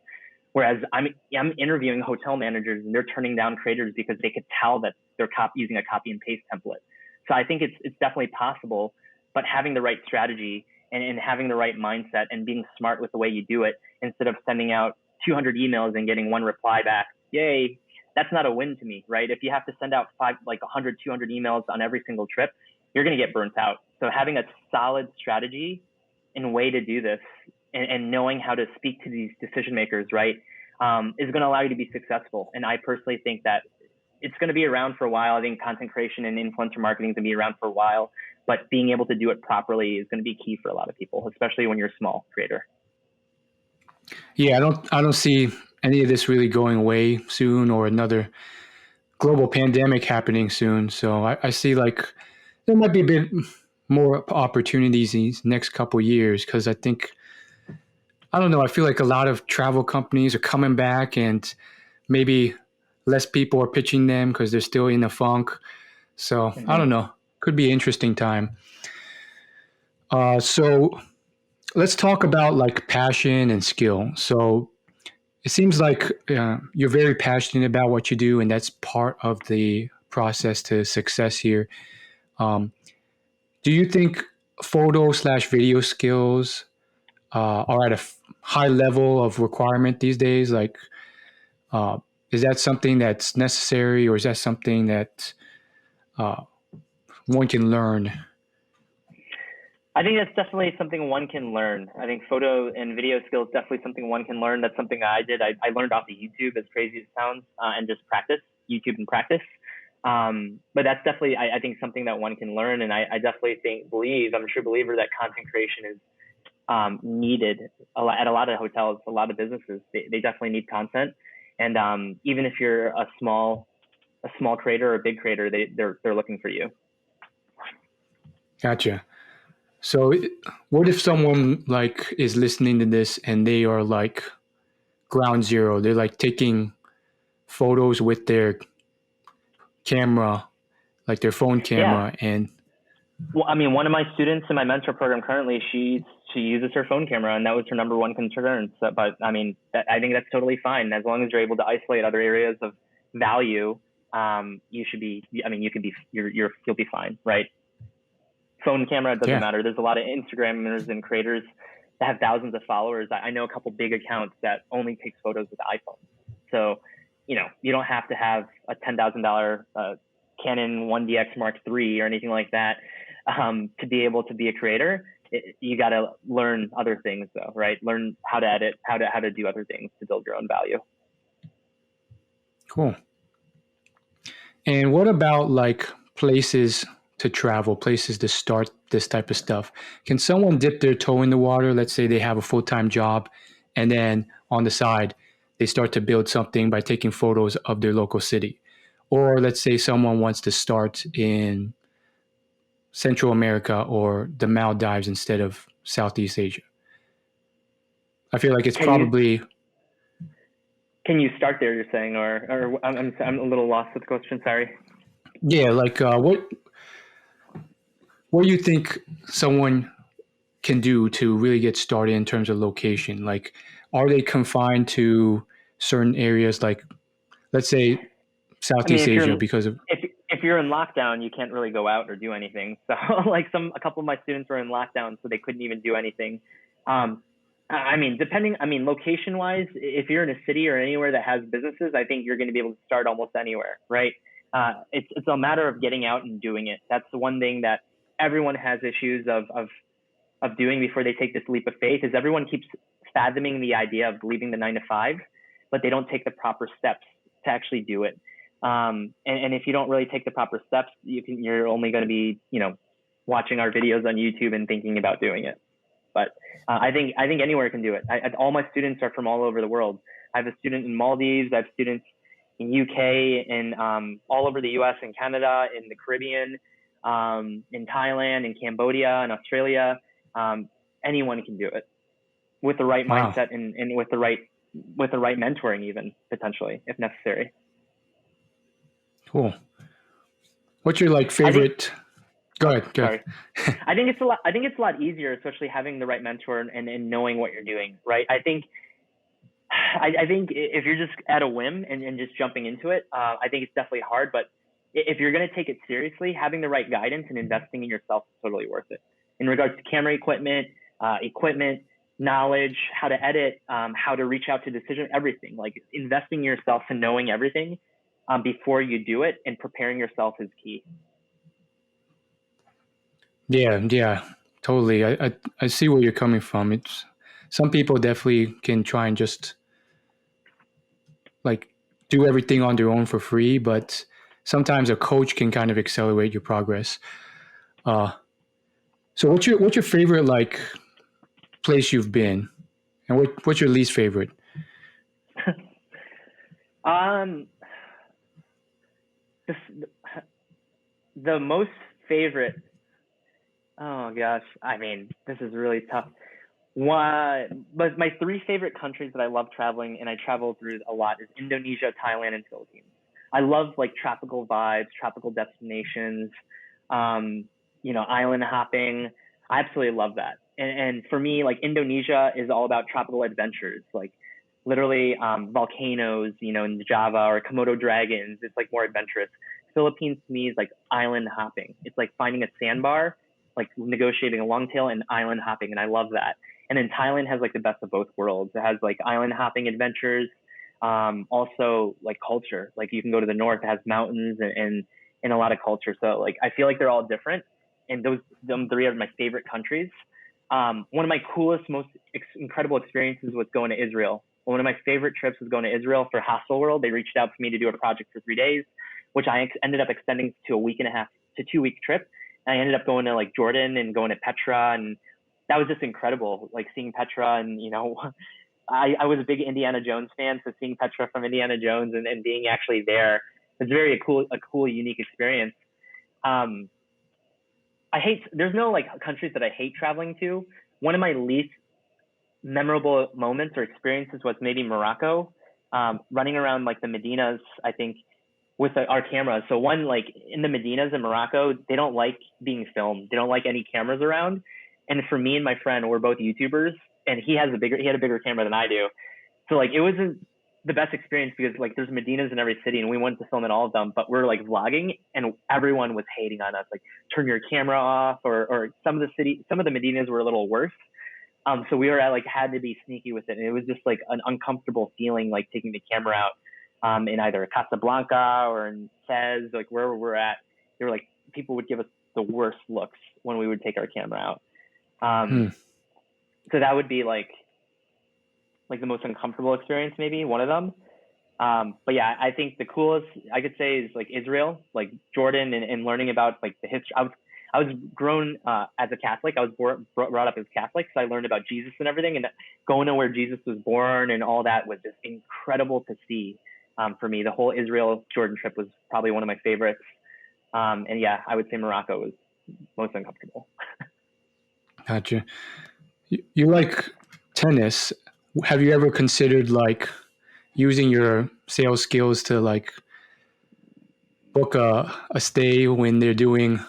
Whereas I'm interviewing hotel managers and they're turning down creators because they could tell that they're using a copy and paste template. So I think it's definitely possible, but having the right strategy and having the right mindset and being smart with the way you do it, instead of sending out 200 emails and getting one reply back, yay, that's not a win to me, right? If you have to send out 100, 200 emails on every single trip, you're going to get burnt out. So having a solid strategy and way to do this and knowing how to speak to these decision makers, right, is going to allow you to be successful. And I personally think that it's going to be around for a while. I think content creation and influencer marketing is going to be around for a while, but being able to do it properly is going to be key for a lot of people, especially when you're a small creator. Yeah, I don't see any of this really going away soon, or another global pandemic happening soon. So I see like there might be a bit more opportunities these next couple of years, because I don't know, I feel like a lot of travel companies are coming back, and maybe less people are pitching them because they're still in a funk. So I don't know, could be an interesting time. So let's talk about like passion and skill. So it seems like you're very passionate about what you do, and that's part of the process to success here. Um, do you think photo/video skills are at a high level of requirement these days? Like, uh, is that something that's necessary, or is that something that uh, one can learn? I think that's definitely something one can learn. I think photo and video skills definitely something one can learn. That's something I did. I learned off of YouTube, as crazy as it sounds, and just practice YouTube and practice. But that's definitely, I think, something that one can learn. And I definitely I'm a true believer that content creation is needed at a lot of hotels, a lot of businesses. They definitely need content. And even if you're a small creator or a big creator, they're looking for you. Gotcha. So, what if someone like is listening to this and they are like ground zero? They're like taking photos with their camera, like their phone Yeah. camera, and Well, I mean, one of my students in my mentor program currently, she uses her phone camera, and that was her number one concern. So, but I mean, I think that's totally fine as long as you're able to isolate other areas of value. You should be. I mean, you could be. You'll be fine, right? Phone camera doesn't matter. There's a lot of Instagrammers and creators that have thousands of followers. I know a couple big accounts that only takes photos with iPhone. So, you don't have to have a $10,000 Canon 1DX Mark III or anything like that to be able to be a creator. You got to learn other things, though, right? Learn how to edit, how to do other things to build your own value. Cool. And what about like places to travel, places to start this type of stuff? Can someone dip their toe in the water? Let's say they have a full-time job, and then on the side, they start to build something by taking photos of their local city. Or let's say someone wants to start in Central America or the Maldives instead of Southeast Asia. I feel like it's probably. Can you start there? You're saying, or I'm a little lost with the question. Sorry. Yeah, like what do you think someone can do to really get started in terms of location? Like, are they confined to certain areas, like let's say Southeast Asia, because of? If you're in lockdown, you can't really go out or do anything. So like a couple of my students were in lockdown, so they couldn't even do anything. I mean, location wise, if you're in a city or anywhere that has businesses, I think you're going to be able to start almost anywhere, right? It's a matter of getting out and doing it. That's the one thing that everyone has issues of doing before they take this leap of faith is everyone keeps fathoming the idea of leaving the 9 to 5, but they don't take the proper steps to actually do it. And if you don't really take the proper steps, you're only going to be, watching our videos on YouTube and thinking about doing it. But I think anywhere can do it. All my students are from all over the world. I have a student in Maldives. I have students in UK, and all over the US and Canada, in the Caribbean, in Thailand, in Cambodia, in Australia. Anyone can do it with the right mindset and with the right mentoring, even potentially, if necessary. Cool. What's your favorite? Go ahead. Sorry. I think it's a lot easier, especially having the right mentor and knowing what you're doing, right? I think if you're just at a whim and just jumping into it, I think it's definitely hard. But if you're going to take it seriously, having the right guidance and investing in yourself is totally worth it. In regards to camera equipment, knowledge, how to edit, how to reach out to decision, everything. Like investing in yourself and knowing everything before you do it and preparing yourself is key. Yeah, totally. I see where you're coming from. It's some people definitely can try and just do everything on their own for free, but sometimes a coach can kind of accelerate your progress. So what's your favorite place you've been, and what's your least favorite? The most favorite. Oh gosh, I mean, this is really tough. But my 3 favorite countries that I love traveling, and I travel through a lot, is Indonesia, Thailand, and Philippines. I love tropical vibes, tropical destinations, island hopping. I absolutely love that. And for me, Indonesia is all about tropical adventures, literally volcanoes, in Java, or Komodo dragons. It's more adventurous. Philippines to me is island hopping. It's finding a sandbar, negotiating a longtail, and island hopping, and I love that. And then Thailand has the best of both worlds. It has island hopping adventures, also culture. You can go to the north, it has mountains and a lot of culture. So I feel they're all different, and them 3 are my favorite countries. One of my coolest, most incredible experiences was going to Israel. One of my favorite trips was going to Israel for Hostel World. They reached out to me to do a project for 3 days, which I ended up extending to a week and a half to 2-week trip. And I ended up going to Jordan and going to Petra, and that was just incredible. Seeing Petra, and I was a big Indiana Jones fan, so seeing Petra from Indiana Jones and being actually there, it's a cool, unique experience. There's no countries that I hate traveling to. One of my least memorable moments or experiences was maybe Morocco, running around the Medinas, I think, with our cameras. So in the Medinas in Morocco, they don't like being filmed. They don't like any cameras around. And for me and my friend, we're both YouTubers, and he had a bigger camera than I do. So it wasn't the best experience because there's Medinas in every city, and we wanted to film in all of them, but we're vlogging, and everyone was hating on us, turn your camera off, or some of the Medinas were a little worse. So we were had to be sneaky with it. And it was just an uncomfortable feeling, taking the camera out in either Casablanca or in Fez, wherever we're at. They were people would give us the worst looks when we would take our camera out. So that would be the most uncomfortable experience, maybe one of them. But yeah, I think the coolest I could say is Israel, Jordan, and learning about the history. I was grown as a Catholic. I was brought up as Catholic, so I learned about Jesus and everything, and going to where Jesus was born and all that was just incredible to see. For me, the whole Israel Jordan trip was probably one of my favorites. And yeah, I would say Morocco was most uncomfortable. Gotcha. You like tennis. Have you ever considered using your sales skills to book a stay when they're doing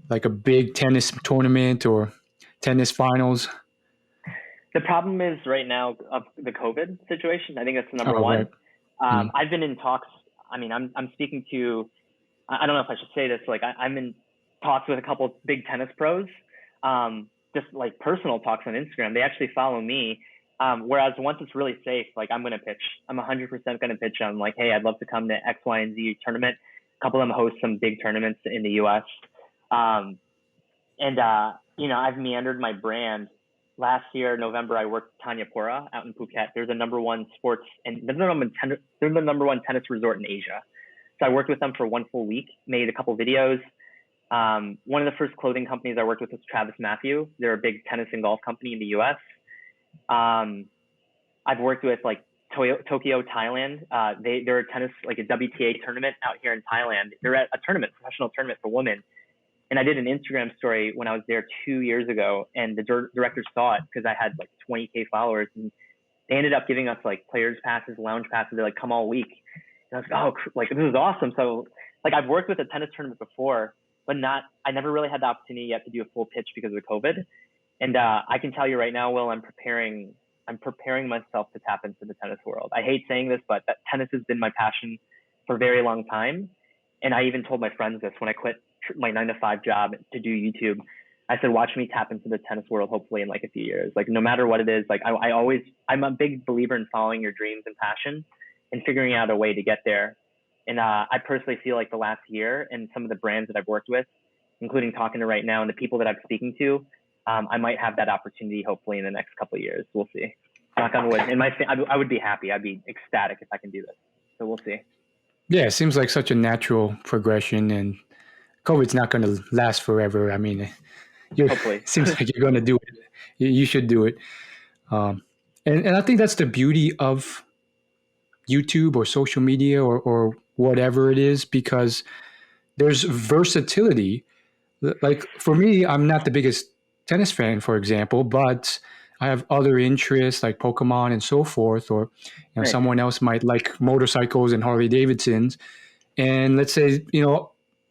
a big tennis tournament or tennis finals? The problem is right now of the COVID situation. I think that's number one. Right. I've been in talks. I mean, I'm speaking to, I don't know if I should say this, I'm in talks with a couple of big tennis pros, just personal talks on Instagram. They actually follow me. Whereas once it's really safe, I'm going to pitch. I'm 100% going to pitch them hey, I'd love to come to X, Y, and Z tournament. A couple of them host some big tournaments in the US. I've meandered my brand. Last year, November, I worked with Tanya Pora out in Phuket. They're the number one sports and they're the number one tennis resort in Asia. So I worked with them for one full week, made a couple videos. One of the first clothing companies I worked with was Travis Matthew. They're a big tennis and golf company in the US. I've worked with like Tokyo, Thailand. They're a tennis, like a WTA tournament out here in Thailand. They're at a tournament, professional tournament for women. And I did an Instagram story when I was there 2 years ago, and the director saw it because I had like 20K followers, and they ended up giving us like players passes, lounge passes. They're like, come all week. And I was like, oh, like this is awesome. So like I've worked with a tennis tournament before, but I never really had the opportunity yet to do a full pitch because of COVID. And I can tell you right now, Will, I'm preparing myself to tap into the tennis world. I hate saying this, but tennis has been my passion for a very long time. And I even told my friends this when I quit my 9-to-5 job to do YouTube. I said, watch me tap into the tennis world, hopefully in like a few years. Like no matter what it is, like I'm a big believer in following your dreams and passion and figuring out a way to get there. And I personally feel like the last year and some of the brands that I've worked with, including talking to right now and the people that I'm speaking to, I might have that opportunity hopefully in the next couple of years. We'll see. Knock on wood. And I would be happy. I'd be ecstatic if I can do this. So we'll see. Yeah, it seems like such a natural progression, and COVID's not going to last forever. I mean, Hopefully. it seems like you're going to do it. You should do it. And I think that's the beauty of YouTube or social media or whatever it is, because there's versatility. Like for me, I'm not the biggest tennis fan, for example, but I have other interests like Pokemon and so forth, or Right. someone else might like motorcycles and Harley Davidsons. And let's say,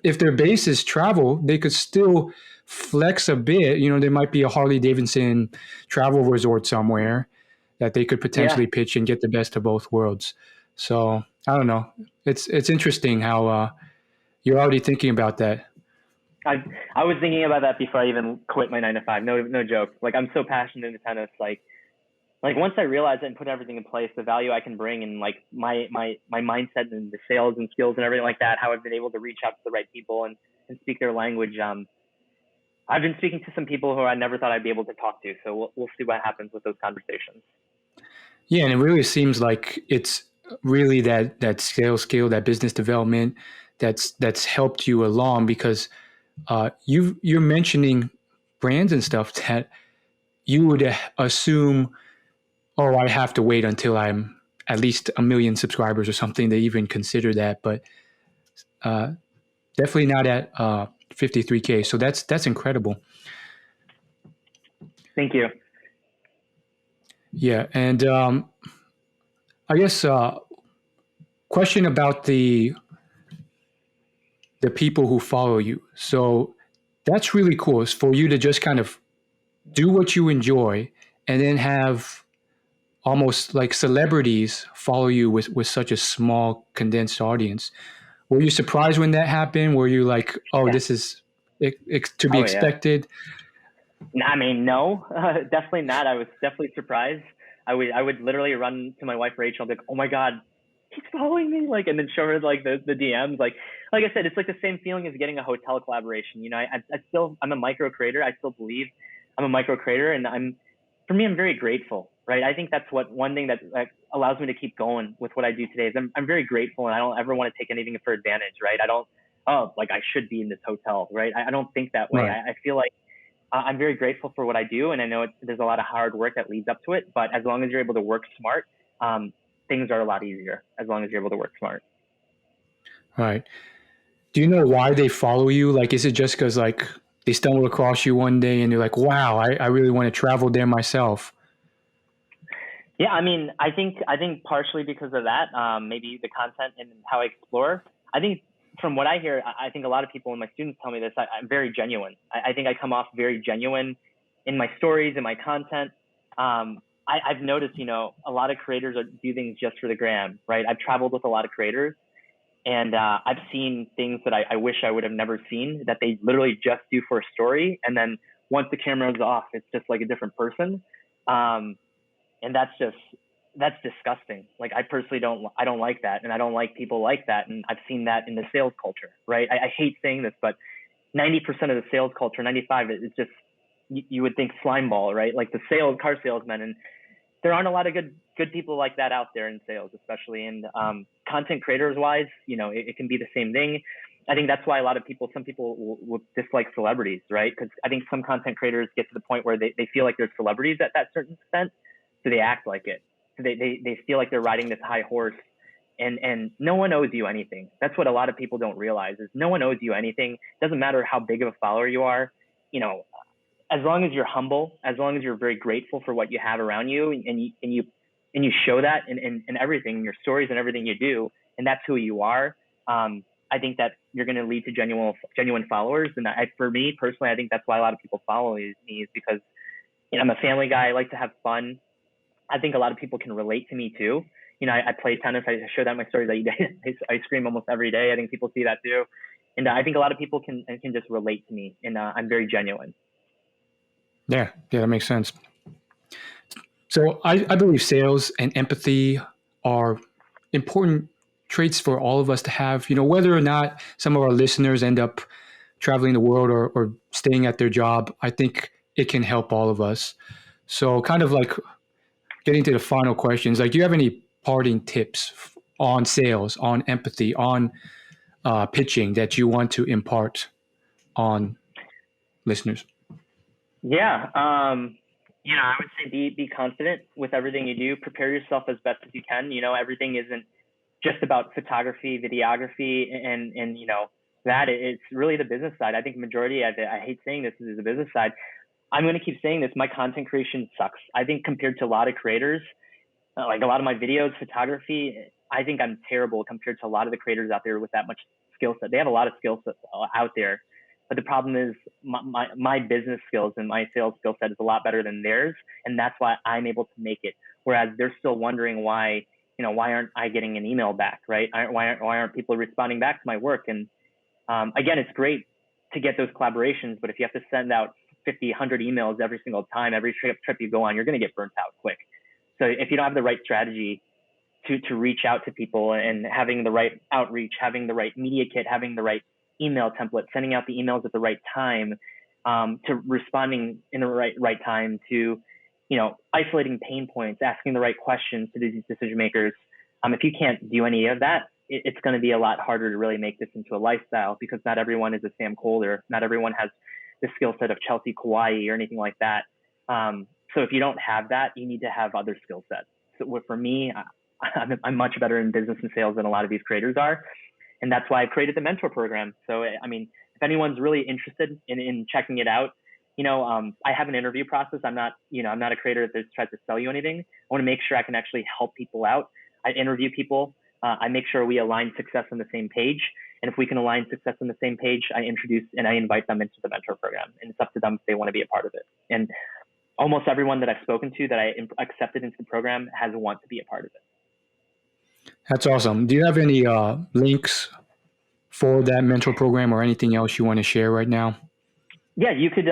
if their base is travel, they could still flex a bit. There might be a Harley Davidson travel resort somewhere that they could potentially pitch and get the best of both worlds. So I don't know. It's interesting how you're already thinking about that. I was thinking about that before I even quit my 9-to-5. No joke. Like I'm so passionate in tennis. Like once I realized it and put everything in place, the value I can bring and like my mindset and the sales and skills and everything like that, how I've been able to reach out to the right people and speak their language. I've been speaking to some people who I never thought I'd be able to talk to. So we'll see what happens with those conversations. Yeah, and it really seems like it's really that sales skill, that business development that's helped you along, because you're mentioning brands and stuff that you would assume, oh, I have to wait until I'm at least 1 million subscribers or something to even consider that. But definitely not at 53K. So that's incredible. Thank you. Yeah, and I guess question about the people who follow you. So that's really cool. It's for you to just kind of do what you enjoy and then have almost like celebrities follow you with such a small condensed audience. Were you surprised when that happened? Were you like, oh, this is to be expected? I mean, no, definitely not. I was definitely surprised. I would literally run to my wife, Rachel, and be like, oh my God, he's following me. Like, and then show her like the DMs. Like I said, it's like the same feeling as getting a hotel collaboration. I'm a micro creator. I still believe I'm a micro creator, and I'm very grateful, right? I think that's one thing that allows me to keep going with what I do today is I'm very grateful, and I don't ever want to take anything for advantage, right? I don't, like I should be in this hotel, right? I don't think that way. Right. I feel like I'm very grateful for what I do, and I know there's a lot of hard work that leads up to it, but as long as you're able to work smart, things are a lot easier as long as you're able to work smart. Right. Do you know why they follow you? Like, is it just because like they stumble across you one day and they're like, wow, I really want to travel there myself? Yeah, I mean, I think partially because of that, maybe the content and how I explore. I think from what I hear, I think a lot of people and my students tell me this, I'm very genuine. I think I come off very genuine in my stories and my content. I've noticed, a lot of creators do things just for the gram, right? I've traveled with a lot of creators, and I've seen things that I wish I would have never seen that they literally just do for a story. And then once the camera's off, it's just like a different person. And that's disgusting. Like I personally don't like that. And I don't like people like that. And I've seen that in the sales culture, right? I hate saying this, but 90% of the sales culture, 95, is just you would think slime ball, right? Like the car salesman. And there aren't a lot of good people like that out there in sales, especially. And content creators wise, it can be the same thing. I think that's why some people will dislike celebrities, right? Because I think some content creators get to the point where they feel like they're celebrities at that certain extent, so they act like it. So they feel like they're riding this high horse, and no one owes you anything. That's what a lot of people don't realize, is no one owes you anything. It doesn't matter how big of a follower you are, as long as you're humble, as long as you're very grateful for what you have around you, and you show that in everything, your stories and everything you do, and that's who you are. I think that you're going to lead to genuine followers. And for me personally, I think that's why a lot of people follow me, is because I'm a family guy. I like to have fun. I think a lot of people can relate to me too. I play tennis. I show that in my stories. I eat ice cream almost every day. I think people see that too. And I think a lot of people can just relate to me, and I'm very genuine. Yeah, that makes sense. So I believe sales and empathy are important traits for all of us to have. Whether or not some of our listeners end up traveling the world or staying at their job, I think it can help all of us. So kind of like getting to the final questions, like, do you have any parting tips on sales, on empathy, on pitching that you want to impart on listeners? Yeah. I would say be confident with everything you do. Prepare yourself as best as you can. Everything isn't just about photography, videography, and that. It's really the business side. I think majority of it, I hate saying this, is the business side. I'm going to keep saying this. My content creation sucks. I think compared to a lot of creators, like a lot of my videos, photography, I think I'm terrible compared to a lot of the creators out there with that much skill set. They have a lot of skill set out there. But the problem is my business skills and my sales skill set is a lot better than theirs. And that's why I'm able to make it. Whereas they're still wondering why aren't I getting an email back, right? Why aren't people responding back to my work? And again, it's great to get those collaborations, but if you have to send out 50, 100 emails every single time, every trip you go on, you're going to get burnt out quick. So if you don't have the right strategy to reach out to people, and having the right outreach, having the right media kit, having the right email template, sending out the emails at the right time, to responding in the right time, to isolating pain points, asking the right questions to these decision makers. If you can't do any of that, it's going to be a lot harder to really make this into a lifestyle, because not everyone is a Sam Colder. Not everyone has the skill set of Chelsea Kauai or anything like that. So if you don't have that, you need to have other skill sets. So for me, I'm much better in business and sales than a lot of these creators are. And that's why I've created the mentor program. So, I mean, if anyone's really interested in checking it out, I have an interview process. I'm not a creator that tries to sell you anything. I want to make sure I can actually help people out. I interview people. I make sure we align success on the same page. And if we can align success on the same page, I introduce and I invite them into the mentor program. And it's up to them if they want to be a part of it. And almost everyone that I've spoken to that I accepted into the program has want to be a part of it. That's awesome. Do you have any links for that mentor program or anything else you want to share right now? Yeah, you could.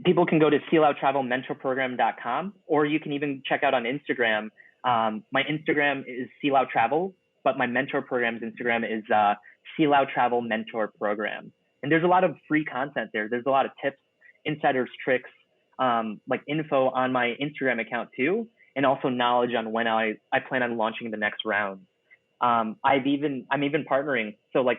People can go to SeeLauTravelMentorProgram.com, or you can even check out on Instagram. My Instagram is SeeLauTravel, but my mentor program's Instagram is SeeLauTravel Mentor Program. And there's a lot of free content there. There's a lot of tips, insiders, tricks, like info on my Instagram account too, and also knowledge on when I plan on launching the next round. I'm even partnering. So like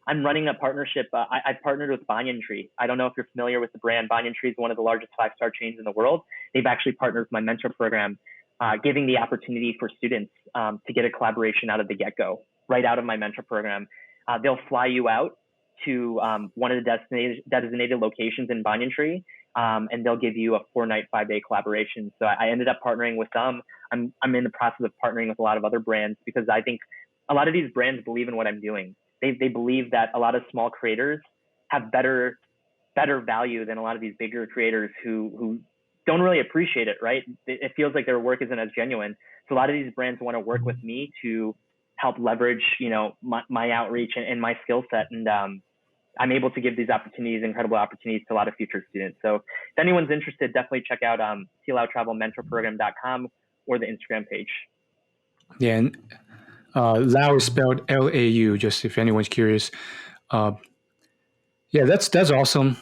I'm running a partnership. I've partnered with Banyan Tree. I don't know if you're familiar with the brand. Banyan Tree is one of the largest 5-star chains in the world. They've actually partnered with my mentor program, giving the opportunity for students to get a collaboration out of the get-go, right out of my mentor program. They'll fly you out to one of the designated locations in Banyan Tree, and they'll give you a 4-night, 5-day collaboration. So I ended up partnering with them. I'm in the process of partnering with a lot of other brands, because I think a lot of these brands believe in what I'm doing. They believe that a lot of small creators have better value than a lot of these bigger creators who don't really appreciate it, right? It feels like their work isn't as genuine. So a lot of these brands want to work with me to help leverage, my outreach and my skill set. And I'm able to give these incredible opportunities to a lot of future students. So if anyone's interested, definitely check out SeeLauTravelMentorProgram.com or the Instagram page. Yeah, and Lau is spelled Lau, just if anyone's curious. Yeah, that's awesome.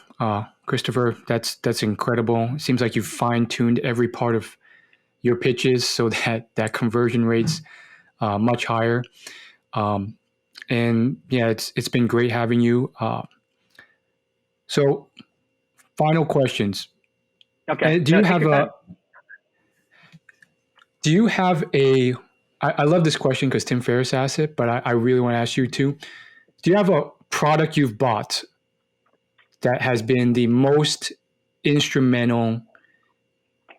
Christopher. That's incredible. It seems like you've fine-tuned every part of your pitches so that conversion rate's much higher. Um, and yeah, it's been great having you. So, final questions. Okay. Do No, you take have your a time. Do you have a? I love this question because Tim Ferriss asked it, but I really want to ask you too. Do you have a product you've bought that has been the most instrumental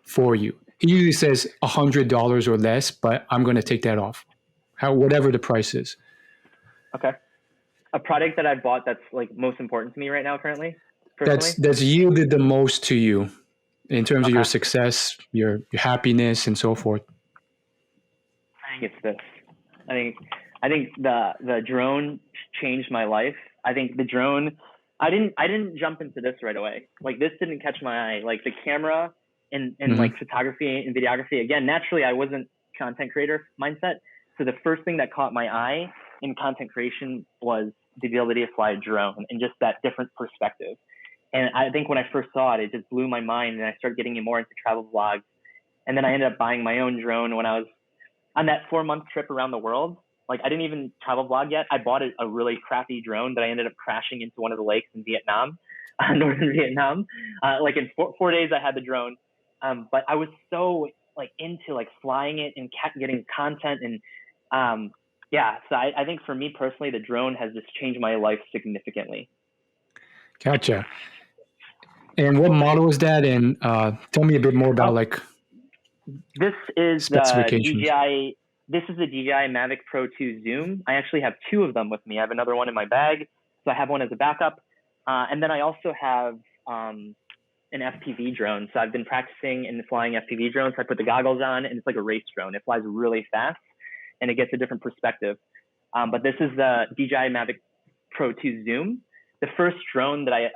for you? He usually says $100 or less, but I'm going to take that off. Whatever the price is. Okay. A product that I bought that's like most important to me right now, currently, That's personally. that's yielded the most to you in terms of your Okay. success, your happiness, and so forth. I think it's this. I think I think the drone changed my life. I think the drone. I didn't jump into this right away. Like this didn't catch my eye. Like the camera and like Mm-hmm. photography and videography. Again, naturally, I wasn't content creator mindset. So the first thing that caught my eye in content creation was the ability to fly a drone and just that different perspective. And I think when I first saw it, it just blew my mind, and I started getting more into travel vlogs. And then I ended up buying my own drone when I was on that 4 month trip around the world. Like I didn't even travel vlog yet. I bought a really crappy drone that I ended up crashing into one of the lakes in Vietnam, northern Vietnam. Like in 4 days, I had the drone, but I was so like into like flying it and getting content and yeah. So I think for me personally, the drone has just changed my life significantly. Gotcha. And what model is that? And tell me a bit more about Oh, like this is the specifications. DJI. This is the DJI Mavic Pro 2 Zoom. I actually have two of them with me. I have another one in my bag, so I have one as a backup, and then I also have an FPV drone. So I've been practicing and flying FPV drones. So I put the goggles on, and it's like a race drone. It flies really fast, and it gets a different perspective. But this is the DJI Mavic Pro 2 Zoom. The first drone that I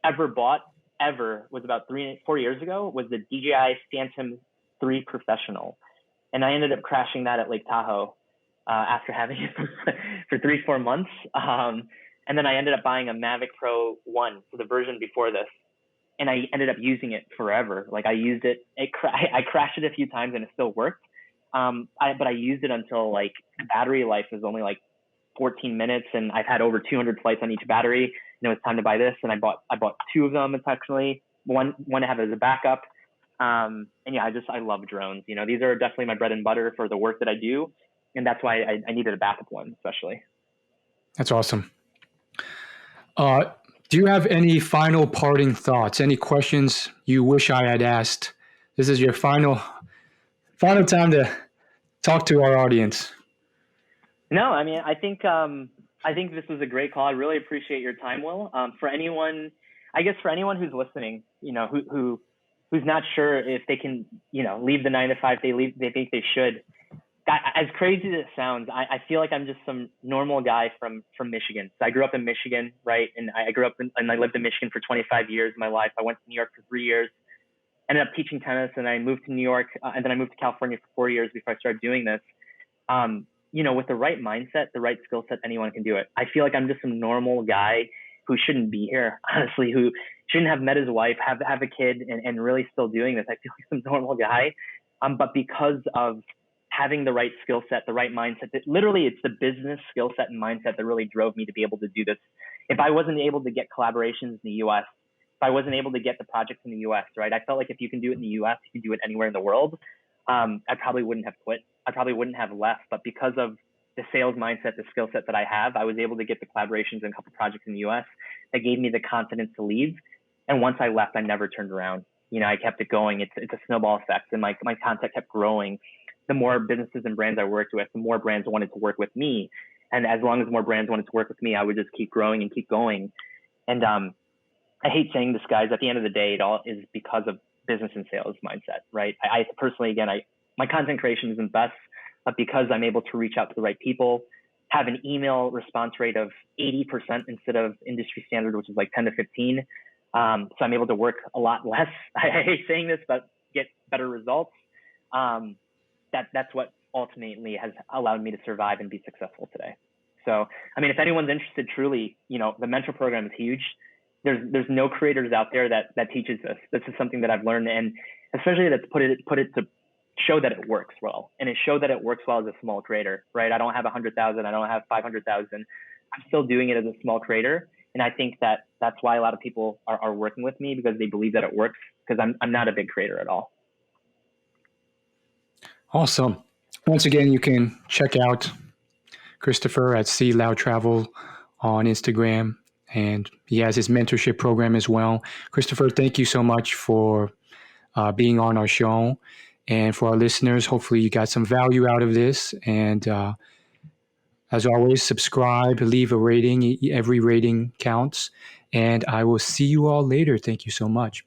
ever bought ever was about 4 years ago. Was the DJI Phantom 3 Professional, and I ended up crashing that at Lake Tahoe after having it for 3-4 months. And then I ended up buying a Mavic Pro 1, so the version before this, and I ended up using it forever. Like I used it, I crashed it a few times and it still worked. But I used it until like battery life was only like 14 minutes, and I've had over 200 flights on each battery. You know, it's time to buy this, and I bought two of them intentionally. One to have as a backup. And yeah, I love drones. You know, these are definitely my bread and butter for the work that I do, and that's why I needed a backup one, especially. That's awesome. Uh, do you have any final parting thoughts? Any questions you wish I had asked? This is your final time to talk to our audience. No, I mean, I think this was a great call. I really appreciate your time, Will. For anyone, I guess for anyone who's listening, you know, who's not sure if they can, you know, leave the 9 to 5, they think they should. As crazy as it sounds, I feel like I'm just some normal guy from Michigan. So I grew up in Michigan, right? And I grew up and I lived in Michigan for 25 years of my life. I went to New York for 3 years, ended up teaching tennis, and I moved to New York, and then I moved to California for 4 years before I started doing this. You know, with the right mindset, the right skill set, anyone can do it. I feel like I'm just some normal guy who shouldn't be here, honestly, who shouldn't have met his wife, have a kid, and really still doing this. I feel like some normal guy. But because of having the right skill set, the right mindset, that literally it's the business skill set and mindset that really drove me to be able to do this. If I wasn't able to get collaborations in the US, if I wasn't able to get the projects in the US, right? I felt like if you can do it in the US, you can do it anywhere in the world. I probably wouldn't have quit. I probably wouldn't have left. But because of the sales mindset, the skill set that I have, I was able to get the collaborations and a couple projects in the US that gave me the confidence to leave. And once I left, I never turned around. You know, I kept it going. It's a snowball effect, and my content kept growing. The more businesses and brands I worked with, the more brands wanted to work with me. And as long as more brands wanted to work with me, I would just keep growing and keep going. And I hate saying this, guys. At the end of the day, it all is because of business and sales mindset, right? I personally, again, my content creation isn't best, but because I'm able to reach out to the right people, have an email response rate of 80% instead of industry standard, which is like 10 to 15. So I'm able to work a lot less. I hate saying this, but get better results. That's what ultimately has allowed me to survive and be successful today. So, I mean, if anyone's interested, truly, you know, the mentor program is huge. there's no creators out there that teaches this. This is something that I've learned, and especially that's put it to show that it works well, and it showed that it works well as a small creator, right? I don't have 100,000, I don't have 500,000. I'm still doing it as a small creator, and I think that's why a lot of people are working with me, because they believe that it works, because I'm not a big creator at all. Awesome. Once again, you can check out Christopher at SeeLauTravel on Instagram, and he has his mentorship program as well. Christopher, thank you so much for being on our show. And for our listeners, hopefully you got some value out of this. And as always, subscribe, leave a rating. Every rating counts. And I will see you all later. Thank you so much.